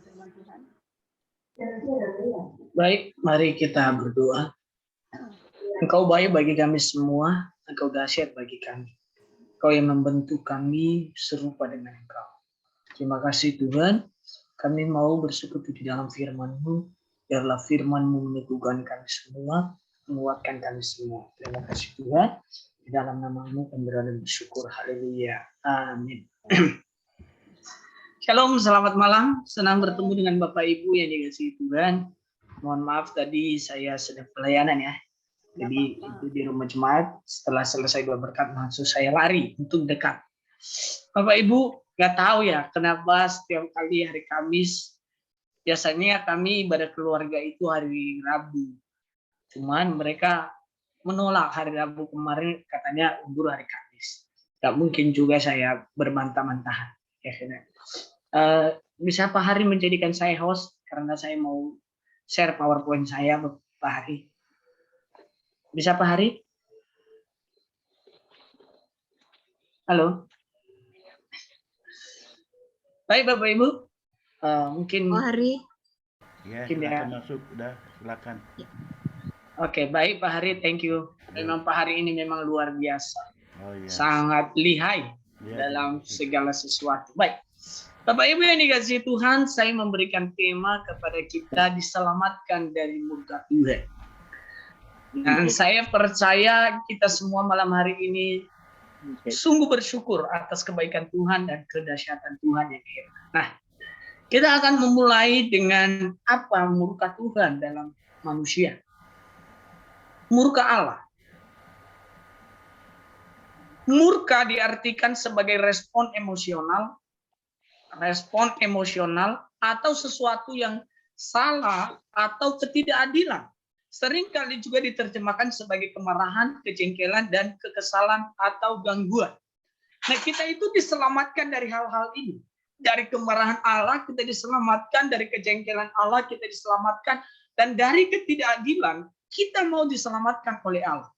firman Tuhan. Baik, mari kita berdoa. Engkau baik bagi kami semua, Engkau dahsyat bagi kami. Engkau yang membentuk kami serupa dengan Engkau. Terima kasih Tuhan, kami mau bersekutu di dalam firman-Mu. Biarlah firman-Mu meneguhkan kami semua, menguatkan kami semua. Terima kasih Tuhan. Di dalam nama-Mu kami bersyukur. Haleluya. Amin. Shalom, selamat malam. Senang bertemu dengan Bapak Ibu yang dikasihi Tuhan. Mohon maaf tadi saya sedang pelayanan ya. Jadi itu di rumah jemaat. Setelah selesai doa berkat langsung saya lari untuk dekat. Bapak Ibu nggak tahu ya kenapa setiap kali hari Kamis biasanya kami ibadah keluarga itu hari Rabu. Cuman mereka menolak hari Rabu kemarin, katanya undur hari Kamis. Gak mungkin juga saya berbantah-bantahan. Ya, bisa Pak Hari menjadikan saya host karena saya mau share PowerPoint saya Pak Hari. Bisa Pak Hari? Halo. Baik Bapak Ibu. Mungkin Pak Hari. Ya, silakan masuk, udah silakan. Oke, baik Pak Hari, thank you. Memang Pak Hari ini memang luar biasa. Oh, iya. Sangat lihai dalam segala sesuatu. Baik. Bapak Ibu yang dikasihi Tuhan, saya memberikan tema kepada kita diselamatkan dari murka Tuhan. Dan saya percaya kita semua malam hari ini sungguh bersyukur atas kebaikan Tuhan dan kedahsyatan Tuhan yang hebat. Nah, kita akan memulai dengan apa murka Tuhan dalam manusia. Murka Allah. Murka diartikan sebagai respon emosional atau sesuatu yang salah atau ketidakadilan. Seringkali juga diterjemahkan sebagai kemarahan, kejengkelan, dan kekesalan atau gangguan. Nah, kita itu diselamatkan dari hal-hal ini. Dari kemarahan Allah kita diselamatkan, dari kejengkelan Allah kita diselamatkan, dan dari ketidakadilan kita mau diselamatkan oleh Allah.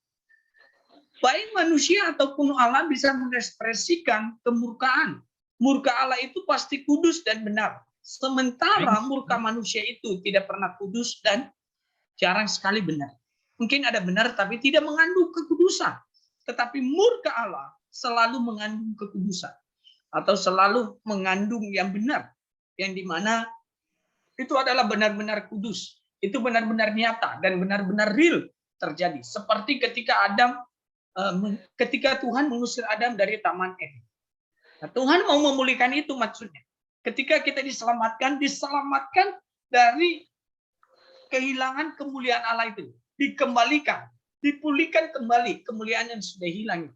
Baik manusia ataupun Allah bisa mengekspresikan kemurkaan. Murka Allah itu pasti kudus dan benar. Sementara murka manusia itu tidak pernah kudus dan jarang sekali benar. Mungkin ada benar tapi tidak mengandung kekudusan. Tetapi murka Allah selalu mengandung kekudusan. Atau selalu mengandung yang benar. Yang dimana itu adalah benar-benar kudus. Itu benar-benar nyata dan benar-benar real terjadi. Seperti ketika Tuhan mengusir Adam dari Taman Eden. Nah, Tuhan mau memulihkan itu maksudnya. Ketika kita diselamatkan dari kehilangan kemuliaan Allah itu. Dikembalikan, dipulihkan kembali kemuliaan yang sudah hilang.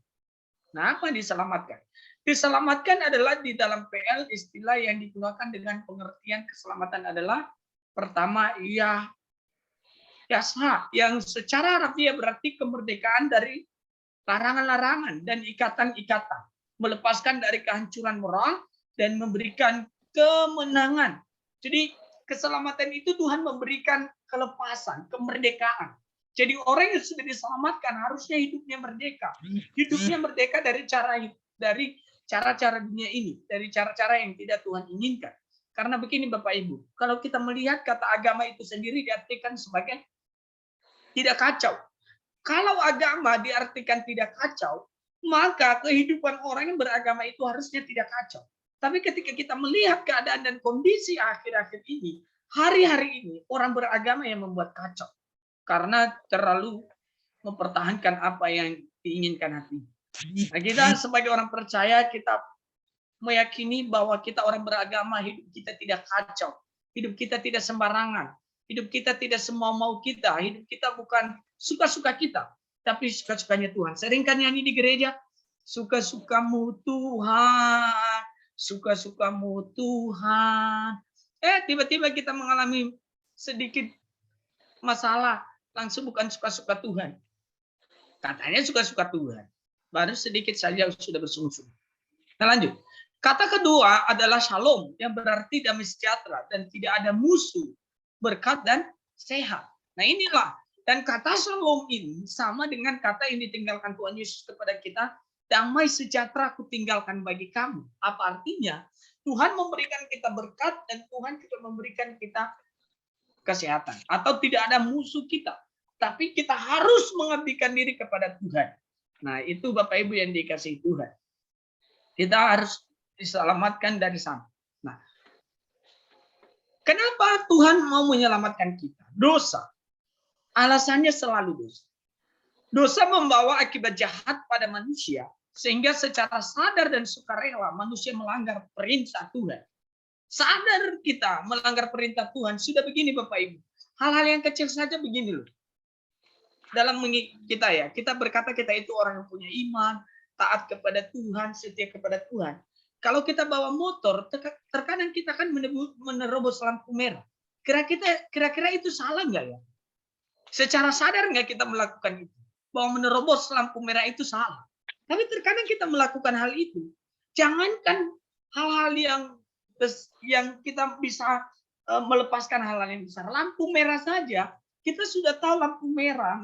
Nah, apa diselamatkan? Diselamatkan adalah di dalam PL istilah yang digunakan dengan pengertian keselamatan adalah pertama, yasha, yang secara harfiah berarti kemerdekaan dari larangan-larangan dan ikatan-ikatan. Melepaskan dari kehancuran moral dan memberikan kemenangan. Jadi keselamatan itu Tuhan memberikan kelepasan, kemerdekaan. Jadi orang yang sudah diselamatkan harusnya hidupnya merdeka. Hidupnya merdeka dari cara-cara dunia ini, dari cara-cara yang tidak Tuhan inginkan. Karena begini Bapak Ibu, kalau kita melihat kata agama itu sendiri diartikan sebagai tidak kacau. Kalau agama diartikan tidak kacau, maka kehidupan orang yang beragama itu harusnya tidak kacau. Tapi ketika kita melihat keadaan dan kondisi akhir-akhir ini, hari-hari ini orang beragama yang membuat kacau. Karena terlalu mempertahankan apa yang diinginkan hati. Nah, kita sebagai orang percaya, kita meyakini bahwa kita orang beragama, hidup kita tidak kacau. Hidup kita tidak sembarangan. Hidup kita tidak semau-mau kita. Hidup kita bukan suka-suka kita. Tapi suka-sukanya Tuhan. Seringkan nyanyi di gereja, suka-sukamu Tuhan, suka-sukamu Tuhan. Tiba-tiba kita mengalami sedikit masalah, langsung bukan suka-suka Tuhan. Katanya suka-suka Tuhan. Baru sedikit saja sudah bersungguh-sungguh. Nah, lanjut. Kata kedua adalah shalom, yang berarti damai sejahtera dan tidak ada musuh, berkat dan sehat. Nah, inilah. Dan kata shalom ini sama dengan kata yang ditinggalkan Tuhan Yesus kepada kita, damai sejahtera aku tinggalkan bagi kamu. Apa artinya? Tuhan memberikan kita berkat dan Tuhan juga memberikan kita kesehatan. Atau tidak ada musuh kita. Tapi kita harus mengabdikan diri kepada Tuhan. Nah, itu Bapak Ibu yang dikasihi Tuhan. Kita harus diselamatkan dari sana. Nah, kenapa Tuhan mau menyelamatkan kita? Dosa. Alasannya selalu dosa. Dosa membawa akibat jahat pada manusia, sehingga secara sadar dan sukarela manusia melanggar perintah Tuhan. Sadar kita melanggar perintah Tuhan, sudah begini Bapak Ibu. Hal-hal yang kecil saja begini loh. Dalam kita ya, kita berkata kita itu orang yang punya iman, taat kepada Tuhan, setia kepada Tuhan. Kalau kita bawa motor, terkadang kita kan menerobos lampu merah. Kira-kira itu salah nggak ya? Secara sadar nggak kita melakukan itu? Bahwa menerobos lampu merah itu salah. Tapi terkadang kita melakukan hal itu. Jangankan hal-hal yang kita bisa melepaskan hal-hal yang besar. Lampu merah saja, kita sudah tahu lampu merah,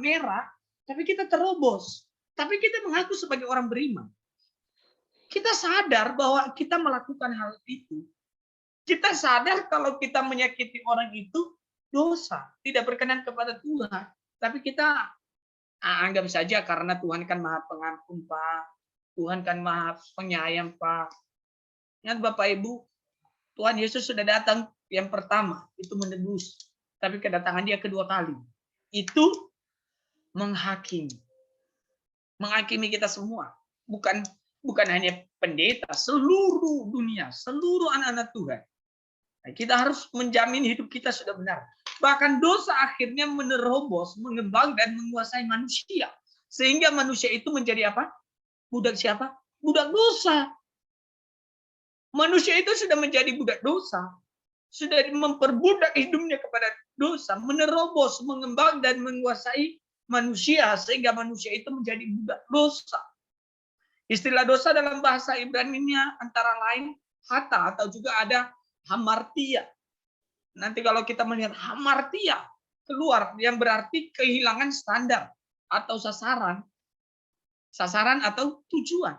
tapi kita terobos. Tapi kita mengaku sebagai orang beriman. Kita sadar bahwa kita melakukan hal itu. Kita sadar kalau kita menyakiti orang itu dosa, tidak berkenan kepada Tuhan. Tapi kita anggap saja karena Tuhan kan Maha Pengampun, Pak. Tuhan kan Maha Penyayang, Pak. Ingat Bapak Ibu, Tuhan Yesus sudah datang yang pertama, itu menebus. Tapi kedatangan dia kedua kali, itu menghakimi. Menghakimi kita semua. Bukan hanya pendeta, seluruh dunia, seluruh anak-anak Tuhan. Nah, kita harus menjamin hidup kita sudah benar. Bahkan dosa akhirnya menerobos, mengembang dan menguasai manusia. Sehingga manusia itu menjadi apa? Budak siapa? Budak dosa. Manusia itu sudah menjadi budak dosa. Sudah memperbudak hidupnya kepada dosa. Menerobos, mengembang dan menguasai manusia. Sehingga manusia itu menjadi budak dosa. Istilah dosa dalam bahasa Ibrani-nya antara lain hata atau juga ada hamartia. Nanti kalau kita melihat hamartia keluar yang berarti kehilangan standar atau sasaran atau tujuan.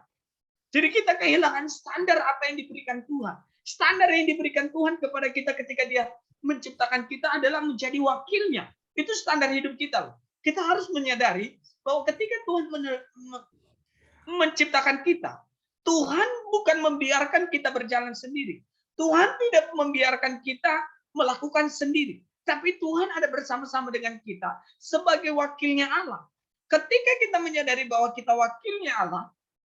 Jadi kita kehilangan standar apa yang diberikan Tuhan. Standar yang diberikan Tuhan kepada kita ketika Dia menciptakan kita adalah menjadi wakilnya. Itu standar hidup kita. Kita harus menyadari bahwa ketika Tuhan menciptakan kita, Tuhan bukan membiarkan kita berjalan sendiri. Tuhan tidak membiarkan kita melakukan sendiri. Tapi Tuhan ada bersama-sama dengan kita sebagai wakilnya Allah. Ketika kita menyadari bahwa kita wakilnya Allah,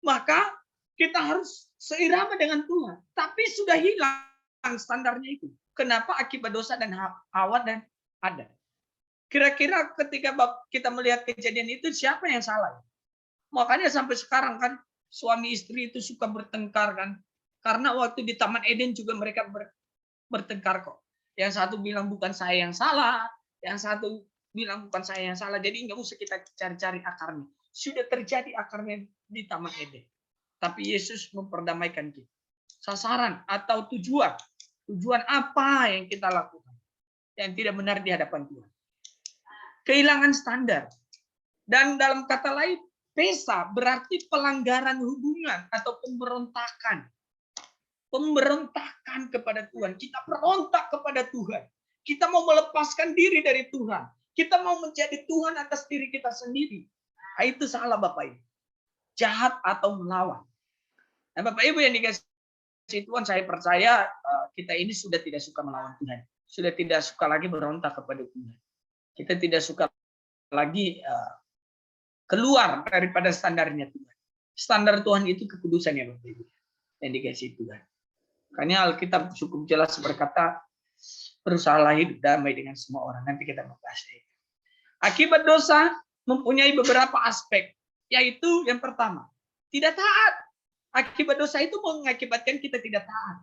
maka kita harus seirama dengan Tuhan. Tapi sudah hilang standarnya itu. Kenapa? Akibat dosa dan Hawa dan Adam. Kira-kira ketika kita melihat kejadian itu, siapa yang salah? Makanya sampai sekarang kan suami istri itu suka bertengkar kan. Karena waktu di Taman Eden juga mereka bertengkar kok. Yang satu bilang bukan saya yang salah, yang satu bilang bukan saya yang salah. Jadi nggak usah kita cari-cari akarnya. Sudah terjadi akarnya di Taman Eden. Tapi Yesus memperdamaikan kita. Sasaran atau tujuan apa yang kita lakukan yang tidak benar di hadapan Tuhan. Kehilangan standar. Dan dalam kata lain, pesa berarti pelanggaran hubungan atau pemberontakan. Pemberontakan kepada Tuhan. Kita berontak kepada Tuhan. Kita mau melepaskan diri dari Tuhan. Kita mau menjadi Tuhan atas diri kita sendiri. Nah, itu salah Bapak Ibu. Jahat atau melawan. Nah, Bapak Ibu yang dikasihi Tuhan, saya percaya kita ini sudah tidak suka melawan Tuhan. Sudah tidak suka lagi berontak kepada Tuhan. Kita tidak suka lagi keluar daripada standarnya Tuhan. Standar Tuhan itu kekudusan ya Bapak Ibu yang dikasihi Tuhan. Makanya Alkitab cukup jelas berkata, berusahalah hidup damai dengan semua orang. Nanti kita membahas itu. Akibat dosa mempunyai beberapa aspek, yaitu yang pertama, tidak taat. Akibat dosa itu mengakibatkan kita tidak taat.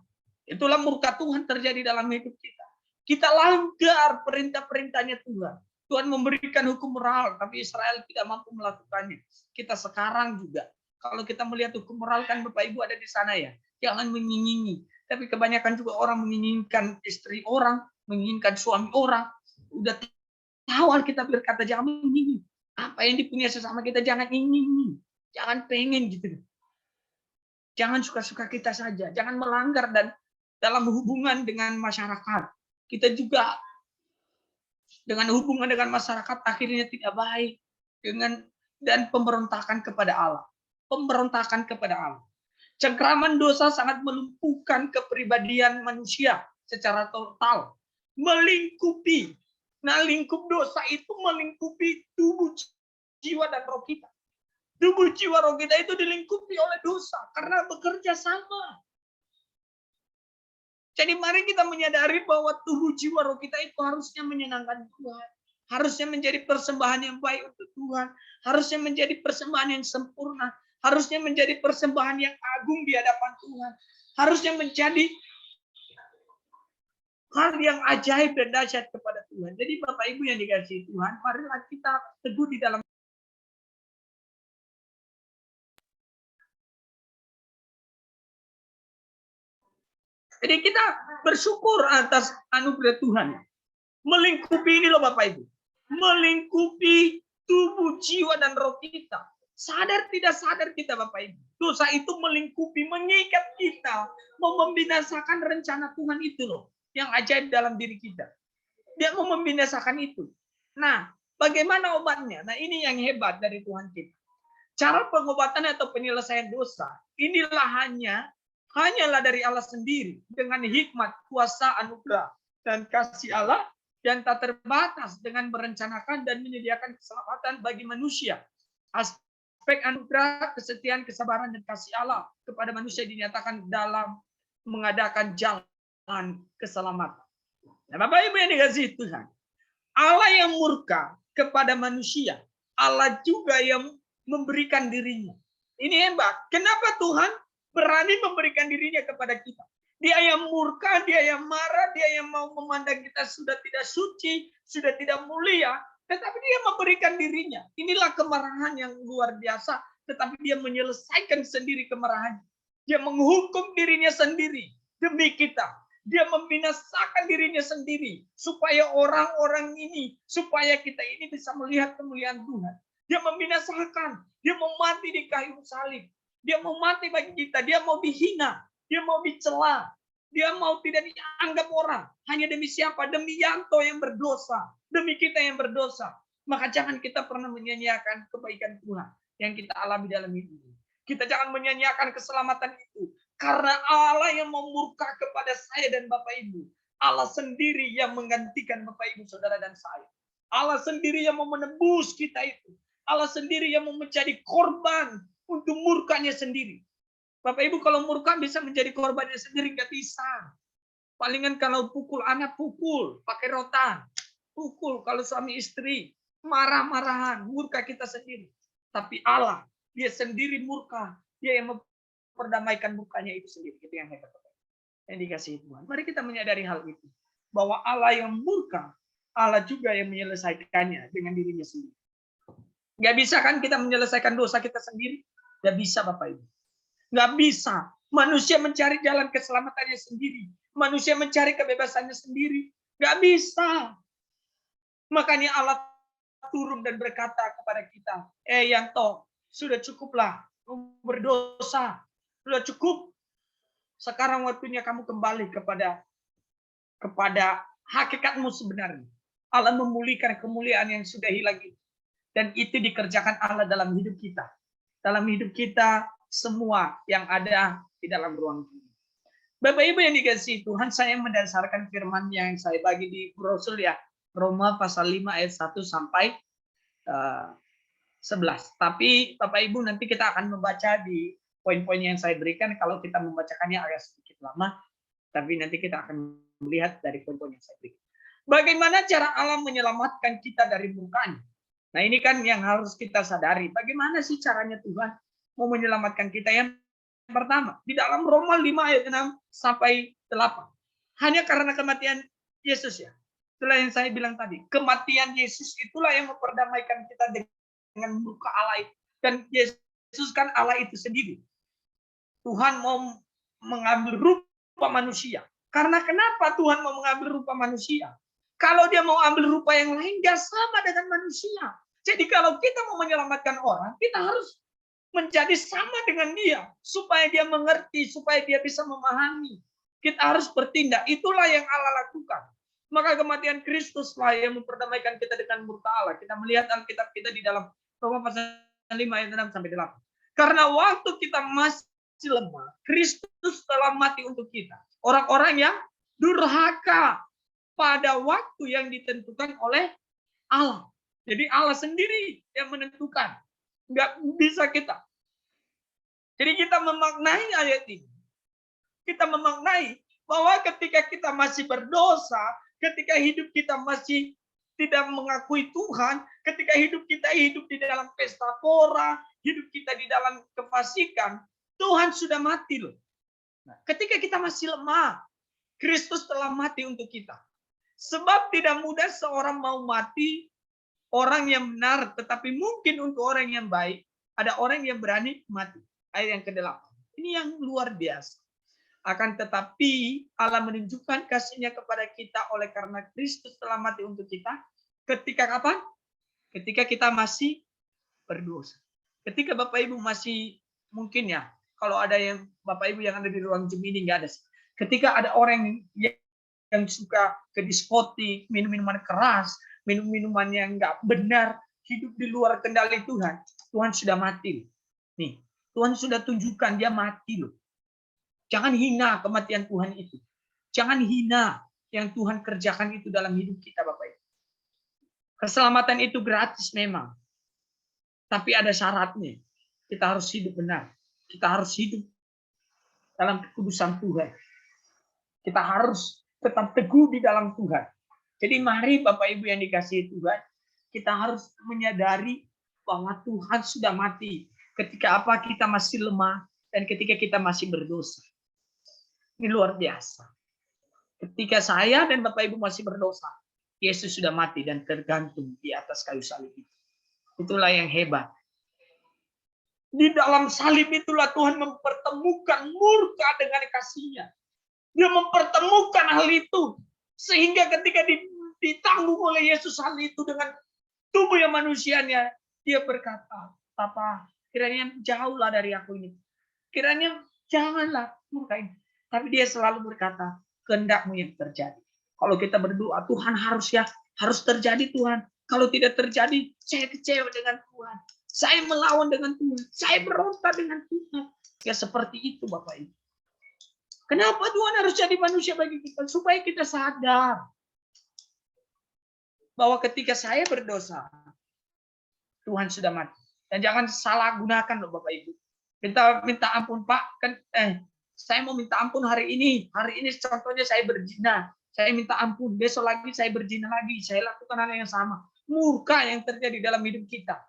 Itulah murka Tuhan terjadi dalam hidup kita. Kita langgar perintah-perintahnya Tuhan. Tuhan memberikan hukum moral, tapi Israel tidak mampu melakukannya. Kita sekarang juga, kalau kita melihat hukum moral kan Bapak Ibu ada di sana ya, jangan menyinyingi. Tapi kebanyakan juga orang menginginkan istri orang, menginginkan suami orang. Udah tahu kita berkata jangan mengingingi. Apa yang dipunya sesama kita jangan ingin, jangan pengen gitu. Jangan suka-suka kita saja, jangan melanggar dan dalam hubungan dengan masyarakat. Kita juga dengan hubungan dengan masyarakat akhirnya tidak baik, dan pemberontakan kepada Allah. Pemberontakan kepada Allah. Cengkraman dosa sangat melumpuhkan kepribadian manusia secara total. Melingkupi. Nah, lingkup dosa itu melingkupi tubuh, jiwa, dan roh kita. Tubuh, jiwa, roh kita itu dilingkupi oleh dosa karena bekerja sama. Jadi mari kita menyadari bahwa tubuh, jiwa, roh kita itu harusnya menyenangkan Tuhan. Harusnya menjadi persembahan yang baik untuk Tuhan. Harusnya menjadi persembahan yang sempurna. Harusnya menjadi persembahan yang agung di hadapan Tuhan. Harusnya menjadi hal yang ajaib dan dahsyat kepada Tuhan. Jadi Bapak Ibu yang dikasihi Tuhan, marilah kita teguh di dalam. Jadi kita bersyukur atas anugerah Tuhan. Melingkupi ini loh Bapak Ibu. Melingkupi tubuh, jiwa, dan roh kita. Sadar tidak sadar kita Bapak Ibu. Dosa itu melingkupi, mengikat kita. Mau membinasakan rencana Tuhan itu loh. Yang ajaib dalam diri kita. Dia mau membinasakan itu. Nah, bagaimana obatnya? Nah, ini yang hebat dari Tuhan kita. Cara pengobatan atau penyelesaian dosa, inilah hanyalah dari Allah sendiri. Dengan hikmat, kuasa, anugerah, dan kasih Allah yang tak terbatas dengan merencanakan dan menyediakan keselamatan bagi manusia. Aspek anugerah, kesetiaan, kesabaran, dan kasih Allah kepada manusia dinyatakan dalam mengadakan jalan keselamatan. Nah, Bapak Ibu yang dikasihi Tuhan, Allah yang murka kepada manusia, Allah juga yang memberikan dirinya. Ini hebat. Kenapa Tuhan berani memberikan dirinya kepada kita? Dia yang murka, dia yang marah, dia yang mau memandang kita sudah tidak suci, sudah tidak mulia, tetapi dia memberikan dirinya. Inilah kemarahan yang luar biasa, tetapi dia menyelesaikan sendiri kemarahannya. Dia menghukum dirinya sendiri demi kita. Dia membinasakan dirinya sendiri supaya orang-orang ini, supaya kita ini bisa melihat kemuliaan Tuhan. Dia membinasakan, dia mau mati di kayu salib. Dia mau mati bagi kita, dia mau dihina, dia mau dicela, dia mau tidak dianggap orang. Hanya demi siapa? Demi Yanto yang berdosa, demi kita yang berdosa. Maka jangan kita pernah menyanyiakan kebaikan Tuhan yang kita alami dalam hidup ini. Kita jangan menyanyiakan keselamatan itu. Karena Allah yang memurka kepada saya dan Bapak Ibu. Allah sendiri yang menggantikan Bapak Ibu, Saudara dan saya. Allah sendiri yang mau menebus kita itu. Allah sendiri yang mau menjadi korban untuk murkanya sendiri. Bapak Ibu kalau murka bisa menjadi korbannya sendiri, nggak bisa. Palingan kalau pukul anak, pukul. Pakai rotan. Pukul kalau suami istri. Marah-marahan. Murka kita sendiri. Tapi Allah, dia sendiri murka. Dia yang perdamaikan mukanya itu sendiri. Itu yang hebat. Yang dikasihi Tuhan. Mari kita menyadari hal itu. Bahwa Allah yang murka, Allah juga yang menyelesaikannya dengan dirinya sendiri. Nggak bisa kan kita menyelesaikan dosa kita sendiri? Nggak bisa Bapak Ibu. Nggak bisa. Manusia mencari jalan keselamatannya sendiri. Manusia mencari kebebasannya sendiri. Nggak bisa. Makanya Allah turun dan berkata kepada kita, Yanto, sudah cukuplah berdosa. Sudah cukup. Sekarang waktunya kamu kembali kepada hakikatmu sebenarnya. Allah memulihkan kemuliaan yang sudah hilang itu. Dan itu dikerjakan Allah dalam hidup kita. Dalam hidup kita semua yang ada di dalam ruang ini. Bapak Ibu yang dikasihi Tuhan, saya mendasarkan firman yang saya bagi di brosur ya. Roma pasal 5 ayat 1 sampai 11. Tapi Bapak Ibu nanti kita akan membaca di poin-poin yang saya berikan. Kalau kita membacakannya agak sedikit lama, tapi nanti kita akan melihat dari poin-poin yang saya berikan. Bagaimana cara Allah menyelamatkan kita dari murkanya? Nah ini kan yang harus kita sadari. Bagaimana sih caranya Tuhan mau menyelamatkan kita? Yang pertama, di dalam Roma 5 ayat 6 sampai 8. Hanya karena kematian Yesus ya. Itulah yang saya bilang tadi. Kematian Yesus itulah yang memperdamaikan kita dengan murka Allah itu. Dan Yesus kan Allah itu sendiri. Tuhan mau mengambil rupa manusia. Karena kenapa Tuhan mau mengambil rupa manusia? Kalau dia mau ambil rupa yang lain, dia sama dengan manusia. Jadi kalau kita mau menyelamatkan orang, kita harus menjadi sama dengan dia. Supaya dia mengerti, supaya dia bisa memahami. Kita harus bertindak. Itulah yang Allah lakukan. Maka kematian Kristuslah yang memperdamaikan kita dengan murka Allah. Kita melihat Alkitab kita di dalam Roma pasal 5 ayat 6 sampai 8. Karena waktu kita masih lemah, Kristus telah mati untuk kita. Orang-orang yang durhaka pada waktu yang ditentukan oleh Allah. Jadi Allah sendiri yang menentukan. Nggak bisa kita. Jadi kita memaknai ayat ini. Kita memaknai bahwa ketika kita masih berdosa, ketika hidup kita masih tidak mengakui Tuhan, ketika hidup kita hidup di dalam pesta pora, hidup kita di dalam kefasikan, Tuhan sudah mati loh. Nah, ketika kita masih lemah, Kristus telah mati untuk kita. Sebab tidak mudah seorang mau mati, orang yang benar, tetapi mungkin untuk orang yang baik, ada orang yang berani mati. Ayat yang ke-8. Ini yang luar biasa. Akan tetapi Allah menunjukkan kasih-Nya kepada kita oleh karena Kristus telah mati untuk kita. Ketika kapan? Ketika kita masih berdosa. Ketika Bapak Ibu masih, mungkin ya, kalau ada yang Bapak Ibu yang ada di ruang Gemini, nggak ada. Ketika ada orang yang suka ke diskotik, minum minuman keras, minum minuman yang nggak benar, hidup di luar kendali Tuhan, Tuhan sudah mati. Nih, Tuhan sudah tunjukkan dia mati loh. Jangan hina kematian Tuhan itu. Jangan hina yang Tuhan kerjakan itu dalam hidup kita, Bapak Ibu. Keselamatan itu gratis memang. Tapi ada syaratnya. Kita harus hidup benar. Kita harus hidup dalam kekudusan Tuhan. Kita harus tetap teguh di dalam Tuhan. Jadi mari Bapak Ibu yang dikasihi Tuhan, kita harus menyadari bahwa Tuhan sudah mati. Ketika apa kita masih lemah dan ketika kita masih berdosa. Ini luar biasa. Ketika saya dan Bapak Ibu masih berdosa, Yesus sudah mati dan tergantung di atas kayu salib itu. Itulah yang hebat. Di dalam salib itulah Tuhan mempertemukan murka dengan kasih-Nya. Dia mempertemukan hal itu. Sehingga ketika ditanggung oleh Yesus hal itu dengan tubuh yang manusianya, dia berkata, Papa, kiranya jauhlah dari aku ini. Kiranya janganlah murka ini. Tapi dia selalu berkata, kehendak-Mu yang terjadi. Kalau kita berdoa, Tuhan harus terjadi Tuhan. Kalau tidak terjadi, saya kecewa dengan Tuhan. Saya melawan dengan Tuhan. Saya berontak dengan Tuhan. Ya seperti itu Bapak Ibu. Kenapa Tuhan harus jadi manusia bagi kita? Supaya kita sadar bahwa ketika saya berdosa, Tuhan sudah mati. Dan jangan salah gunakan loh Bapak Ibu. Kita minta ampun Pak. Saya mau minta ampun hari ini. Hari ini contohnya saya berzina. Saya minta ampun. Besok lagi saya berzina lagi. Saya lakukan hal yang sama. Murka yang terjadi dalam hidup kita.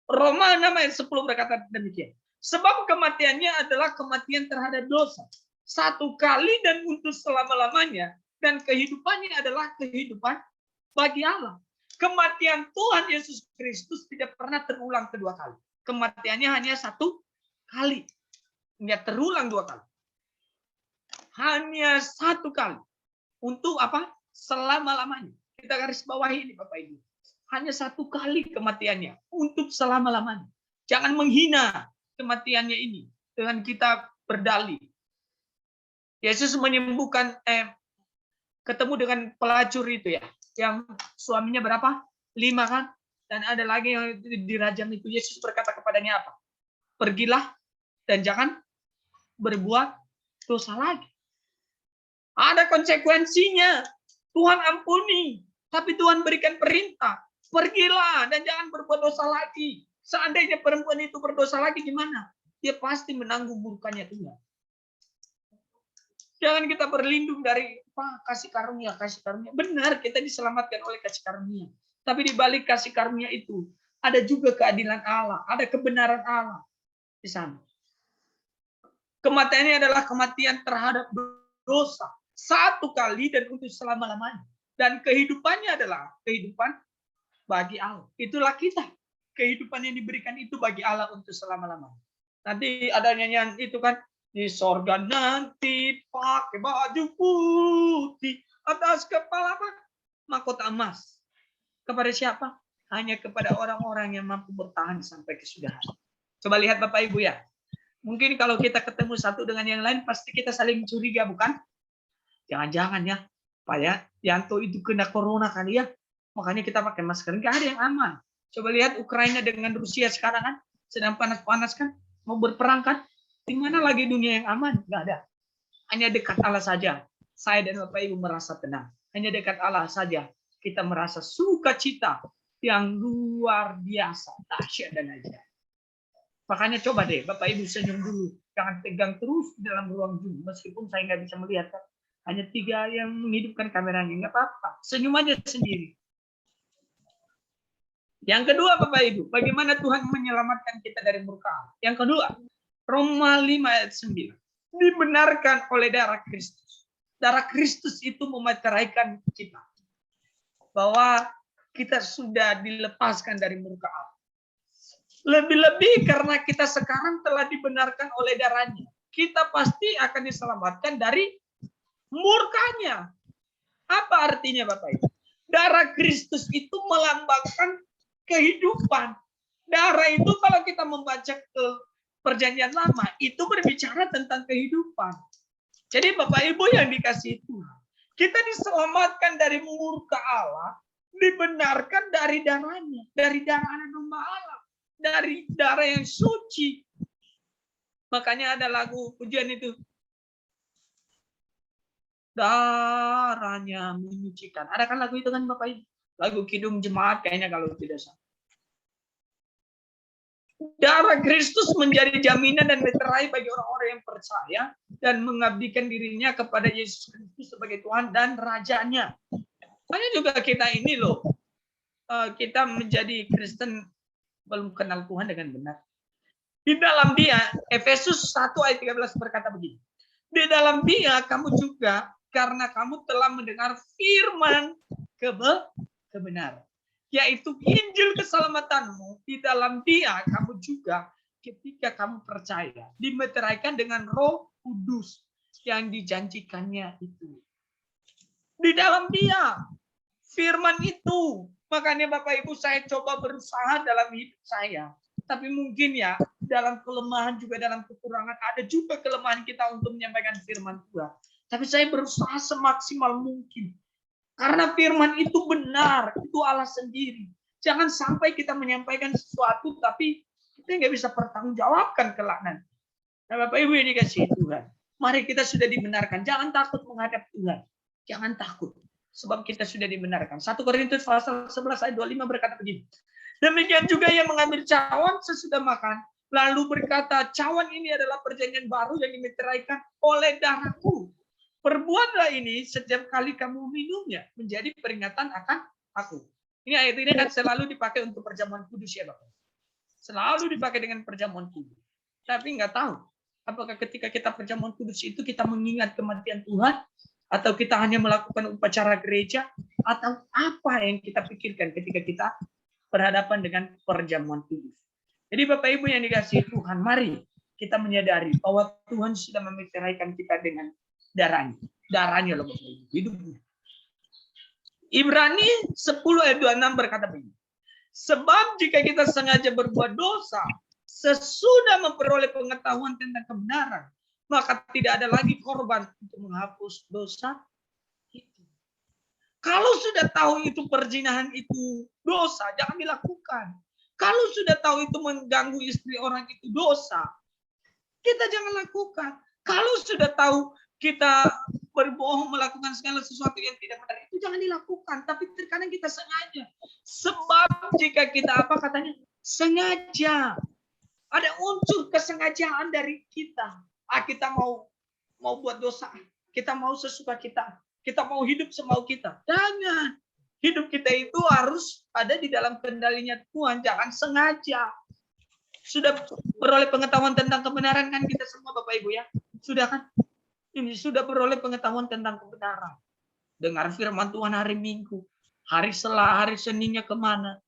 Roma 6 ayat 10 berkata demikian. Sebab kematiannya adalah kematian terhadap dosa. Satu kali dan untuk selama-lamanya. Dan kehidupannya adalah kehidupan bagi Allah. Kematian Tuhan Yesus Kristus tidak pernah terulang kedua kali. Kematiannya hanya satu kali. Nggak terulang dua kali. Hanya satu kali. Untuk apa? Selama-lamanya. Kita garis bawahi ini Bapak Ibu. Hanya satu kali kematiannya. Untuk selama-lamanya. Jangan menghina kematiannya ini. Dengan kita berdalih. Yesus menyembuhkan, ketemu dengan pelacur itu ya. Yang suaminya berapa? 5 kan? Dan ada lagi yang dirajam itu. Yesus berkata kepadanya apa? Pergilah dan jangan berbuat dosa lagi. Ada konsekuensinya. Tuhan ampuni. Tapi Tuhan berikan perintah. Pergilah dan jangan berbuat dosa lagi. Seandainya perempuan itu berdosa lagi gimana? Dia pasti menanggung murkanya Tuhan. Jangan kita berlindung dari kasih karunia, kasih karunia. Benar, kita diselamatkan oleh kasih karunia. Tapi di balik kasih karunia itu ada juga keadilan Allah, ada kebenaran Allah di sana. Kematiannya adalah kematian terhadap dosa. Satu kali dan untuk selama-lamanya. Dan kehidupannya adalah kehidupan bagi Allah. Itulah kita. Kehidupan yang diberikan itu bagi Allah untuk selama-lamanya. Nanti ada nyanyian itu kan. Di sorga nanti pakai baju putih. Atas kepala apa? Mahkota emas. Kepada siapa? Hanya kepada orang-orang yang mampu bertahan sampai kesudahan. Coba lihat Bapak Ibu ya. Mungkin kalau kita ketemu satu dengan yang lain, pasti kita saling curiga, bukan? Jangan-jangan ya, Pak ya, Yanto itu kena corona kali ya. Makanya kita pakai masker. Nggak ada yang aman. Coba lihat Ukraina dengan Rusia sekarang kan, sedang panas-panas kan, mau berperang kan. Di mana lagi dunia yang aman? Nggak ada. Hanya dekat Allah saja. Saya dan Bapak Ibu merasa tenang. Hanya dekat Allah saja kita merasa sukacita yang luar biasa, dahsyat dan ajaib. Makanya coba deh Bapak Ibu senyum dulu. Jangan tegang terus di dalam ruang Zoom. Meskipun saya nggak bisa melihat. Hanya 3 yang menghidupkan kameranya. Nggak apa-apa. Senyum aja sendiri. Yang kedua Bapak Ibu, bagaimana Tuhan menyelamatkan kita dari murka Allah. Yang kedua, Roma 5 ayat 9. Dibenarkan oleh darah Kristus. Darah Kristus itu memeteraikan kita. Bahwa kita sudah dilepaskan dari murka Allah. Lebih-lebih karena kita sekarang telah dibenarkan oleh darahnya. Kita pasti akan diselamatkan dari murkanya. Apa artinya Bapak Ibu? Darah Kristus itu melambangkan kehidupan. Darah itu kalau kita membaca ke Perjanjian Lama, itu berbicara tentang kehidupan. Jadi Bapak Ibu yang dikasihi Tuhan, kita diselamatkan dari murka Allah, dibenarkan dari darahnya, dari darah anak domba Allah, dari darah yang suci. Makanya ada lagu pujian itu. Darahnya menyucikan. Ada kan lagu itu kan Bapak Ibu? Lagu Kidung Jemaat kayaknya kalau tidak salah. Darah Kristus menjadi jaminan dan meterai bagi orang-orang yang percaya dan mengabdikan dirinya kepada Yesus Kristus sebagai Tuhan dan Rajanya. Hanya juga kita ini loh, kita menjadi Kristen belum kenal Tuhan dengan benar. Di dalam Dia, Efesus 1 ayat 13 berkata begini. Di dalam Dia kamu juga karena kamu telah mendengar firman kebenaran. Yaitu Injil keselamatanmu, di dalam Dia kamu juga ketika kamu percaya dimeteraikan dengan Roh Kudus yang dijanjikannya itu. Di dalam Dia firman itu. Makanya Bapak Ibu saya coba berusaha dalam hidup saya. Tapi mungkin ya dalam kelemahan juga dalam kekurangan ada juga kelemahan kita untuk menyampaikan firman Tuhan. Tapi saya berusaha semaksimal mungkin. Karena firman itu benar, itu Allah sendiri. Jangan sampai kita menyampaikan sesuatu tapi kita nggak bisa pertanggungjawabkan kelak nanti. Nah, Bapak Ibu yang dikasihi Tuhan, mari kita sudah dibenarkan. Jangan takut menghadap Tuhan. Jangan takut, sebab kita sudah dibenarkan. 1 Korintus pasal 11 ayat 25 berkata begini. Demikian juga yang mengambil cawan sesudah makan, lalu berkata, cawan ini adalah perjanjian baru yang dimeteraikan oleh darahku. Perbuatlah ini setiap kali kamu minumnya menjadi peringatan akan aku. Ini ayat ini kan selalu dipakai untuk perjamuan kudus ya Bapak. Selalu dipakai dengan perjamuan kudus. Tapi nggak tahu apakah ketika kita perjamuan kudus itu kita mengingat kematian Tuhan atau kita hanya melakukan upacara gereja atau apa yang kita pikirkan ketika kita berhadapan dengan perjamuan kudus. Jadi Bapak Ibu yang dikasihi Tuhan, mari kita menyadari bahwa Tuhan sudah memeteraikan kita dengan darahnya loh Bapak Ibu, hidupnya. Ibrani 10 ayat 26 berkata begini. Sebab jika kita sengaja berbuat dosa, sesudah memperoleh pengetahuan tentang kebenaran, maka tidak ada lagi korban untuk menghapus dosa itu. Kalau sudah tahu itu perzinahan itu dosa, jangan dilakukan. Kalau sudah tahu itu mengganggu istri orang itu dosa, kita jangan lakukan. Kalau sudah tahu kita berbohong melakukan segala sesuatu yang tidak benar itu jangan dilakukan. Tapi terkadang kita sengaja. Sebab jika kita apa katanya sengaja, ada unsur kesengajaan dari kita. Kita mau buat dosa, kita mau sesuka kita mau hidup semau kita. Jangan. Hidup kita itu harus ada di dalam kendalinya Tuhan. Jangan sengaja. Sudah beroleh pengetahuan tentang kebenaran kan kita semua Bapak Ibu ya? Sudah kan? Ini sudah beroleh pengetahuan tentang kebenaran. Dengar firman Tuhan hari Minggu. Hari Seninnya kemana?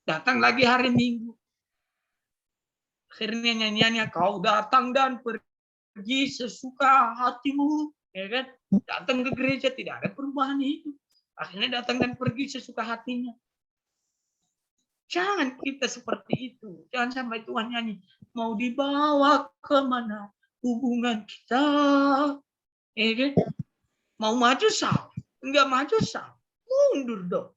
Datang lagi hari Minggu. Akhirnya nyanyiannya kau datang dan pergi sesuka hatimu. Ya kan? Datang ke gereja tidak ada perubahan hidup. Akhirnya datang dan pergi sesuka hatinya. Jangan kita seperti itu. Jangan sampai Tuhan nyanyi, mau dibawa kemana hubungan kita. Kan? Mau maju salah. Enggak maju salah. Mundur dong.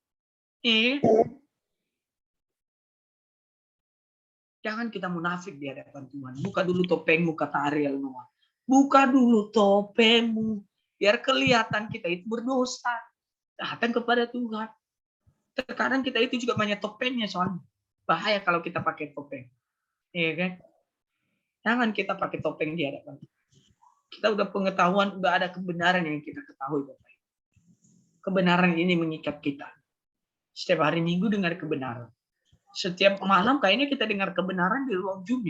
Jangan kita munafik di hadapan Tuhan. Buka dulu topengmu, kata Ariel Noah. Buka dulu topengmu. Biar kelihatan kita itu berdosa. Datang kepada Tuhan. Terkadang kita itu juga banyak topengnya soalnya. Bahaya kalau kita pakai topeng. Iya kan? Jangan kita pakai topeng di hadapan. Kita udah pengetahuan, udah ada kebenaran yang kita ketahui, Bapak. Kebenaran ini mengikat kita. Setiap hari Minggu dengar kebenaran. Setiap malam kayaknya kita dengar kebenaran di ruang Zoom.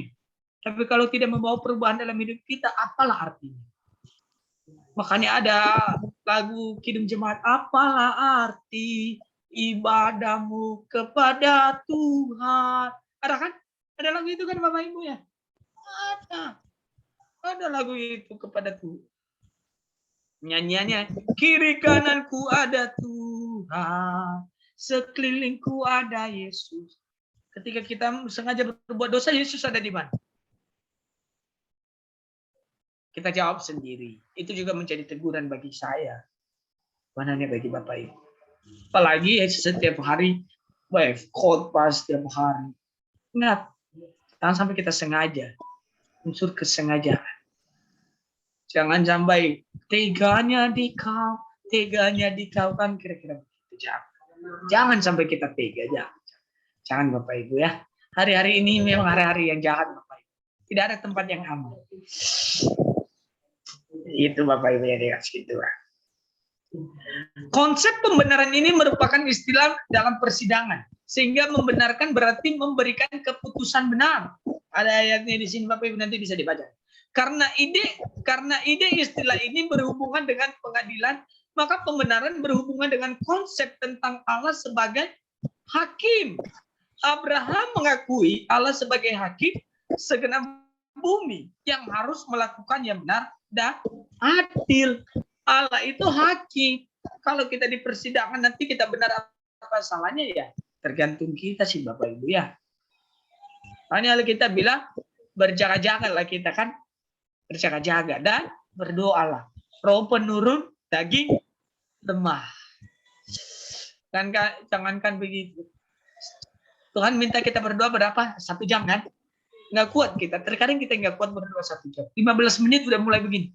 Tapi kalau tidak membawa perubahan dalam hidup kita, apalah artinya? Makanya ada lagu Kidung Jemaat, apalah arti ibadahmu kepada Tuhan. Ada kan? Ada lagu itu kan Bapak Ibu ya? Ada lagu itu kepada Tuhan. Nyanyiannya, kiri kananku ada Tuhan, sekelilingku ada Yesus. Ketika kita sengaja berbuat dosa, Yesus ada di mana? Kita jawab sendiri. Itu juga menjadi teguran bagi saya. Bukan bagi Bapak Ibu. Apalagi setiap hari, khotbah setiap hari. Ingat, jangan sampai kita sengaja. Unsur kesengajaan. Jangan sampai teganya di kau kan kira-kira begitu. Jangan sampai kita tega. Jangan Bapak Ibu ya. Hari-hari ini memang hari-hari yang jahat Bapak Ibu. Tidak ada tempat yang aman. Itu Bapak Ibu yang dikasih Tuhan. Konsep pembenaran ini merupakan istilah dalam persidangan, sehingga membenarkan berarti memberikan keputusan benar. Ada ayatnya di sini Bapak Ibu, nanti bisa dibaca. Karena ide istilah ini berhubungan dengan pengadilan, maka pembenaran berhubungan dengan konsep tentang Allah sebagai hakim. Abraham mengakui Allah sebagai hakim segenap bumi yang harus melakukan yang benar dan adil. Allah itu hakim. Kalau kita di persidangan nanti kita benar apa salahnya ya tergantung kita sih Bapak Ibu ya. Hanya kita bilang berjaga-jagalah kita kan, berjaga-jaga dan berdoalah. Roh penurun, daging lemah. Kan jangankan begitu. Tuhan minta kita berdoa berapa? 1 jam kan? Nggak kuat kita. Terkadang kita nggak kuat berdoa 1 jam. 15 menit udah mulai begini.